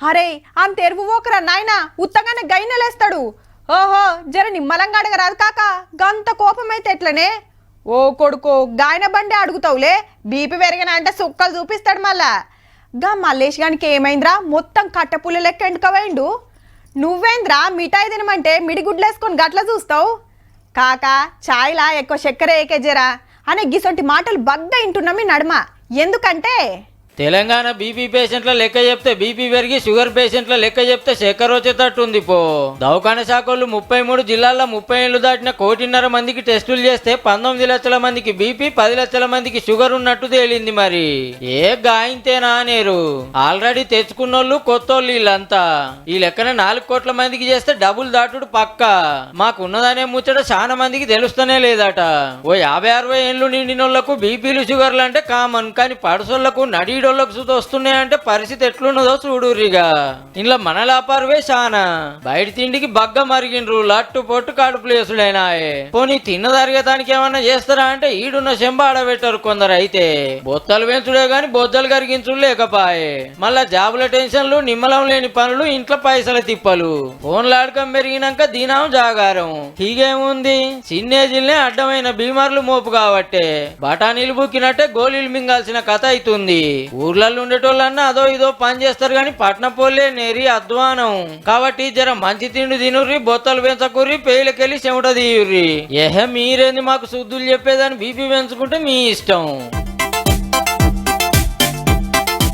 అరే అంత ఎరువు ఓకరా నాయనా ఉత్తగానే గైనలేస్తాడు. ఓహో జర నిమ్మలంగా అడగరాదు కాక, గంత కోపమైతే ఎట్లనే? ఓ కొడుకో గాయన బండి అడుగుతావులే, బీపీ పెరిగిన అంటే సుక్కలు చూపిస్తాడు మళ్ళా. గా మల్లేష్ గానికి ఏమైందిరా, మొత్తం కట్టెపుల్ల లెక్క ఎండుకవేండు. నువ్వేంద్రా మిఠాయి తినమంటే మిడిగుడ్లేసుకొని గట్ల చూస్తావు? కాకా ఛాయ్లా ఎక్కువ చక్కెర ఏకేజరా అనే గిసొంటి మాటలు బగ్గా ఇంటున్నాం మీ నడుమ. ఎందుకంటే తెలంగాణ బీపీ పేషెంట్ల లెక్క చెప్తే బీపీ పెరిగి షుగర్ పేషెంట్ల లెక్క చెప్తే చక్కెర వచ్చేటట్టుంది పో. దవాఖాన శాఖలు 33 జిల్లాల్లో 30 ఏళ్లు దాటిన 1.5 మందికి టెస్టులు చేస్తే 19 లక్షల మందికి బీపీ, 10 లక్షల మందికి షుగర్ ఉన్నట్టు తేలింది. మరి ఏ గాయంతేనా అనేరు. ఆల్రెడీ తెచ్చుకున్నోళ్ళు కొత్తోళ్ళు వీళ్ళంతా. ఈ లెక్కన 4 కోట్ల మందికి చేస్తే డబుల్ దాటుడు పక్క. మాకున్నదనే ముచ్చట చాలా మందికి తెలుస్తూనే లేదట. ఓ 50-60 ఏళ్ళు నిండినోళ్లకు బీపీలు షుగర్లు అంటే కామన్, కానీ పడుసోళ్లకు నడి వస్తున్నాయంటే పరిస్థితి ఎట్లున్నదో చూడురిగా. ఇంట్లో మన లాపారువే చాలా. బయట తిండికి బగ్గ మరిగిండ్రు, లట్టు పొట్టు కడుపులు వేసుడైనాయే. పోనీ తిన్న తరగతానికి ఏమన్నా చేస్తారా అంటే ఈడున్న చెంబ ఆడబెట్టారు కొందరు. అయితే బొత్తలు పెంచుడే గాని బొద్దలు కరిగించుడు లేకపాయే. మళ్ళా జాబుల టెన్షన్లు, నిమ్మలం లేని పనులు, ఇంట్లో పైసల తిప్పలు, ఫోన్లాడకం పెరిగినాక దీనం జాగారం. హీగేముంది, చిన్నేజిల్నే అడ్డమైన బీమార్లు మోపు కాబట్టే బఠానీలు బుక్కినట్టే గోళీలు మింగాల్సిన కథ అవుతుంది. ఊర్లలో ఉండేటోళ్ళన్నా అదో ఇదో పని చేస్తారు కానీ పట్నం పోలే నేరి అధ్వానం. కాబట్టి జర మంచి తిండి తినుర్రి, బొత్తలు పెంచకుర్రి, పేలకెళ్ళి చెమట తీయుర్రి. మీరేంది మాకు శుద్ధులు చెప్పేదాన్ని బీపీ పెంచుకుంటే మీ ఇష్టం.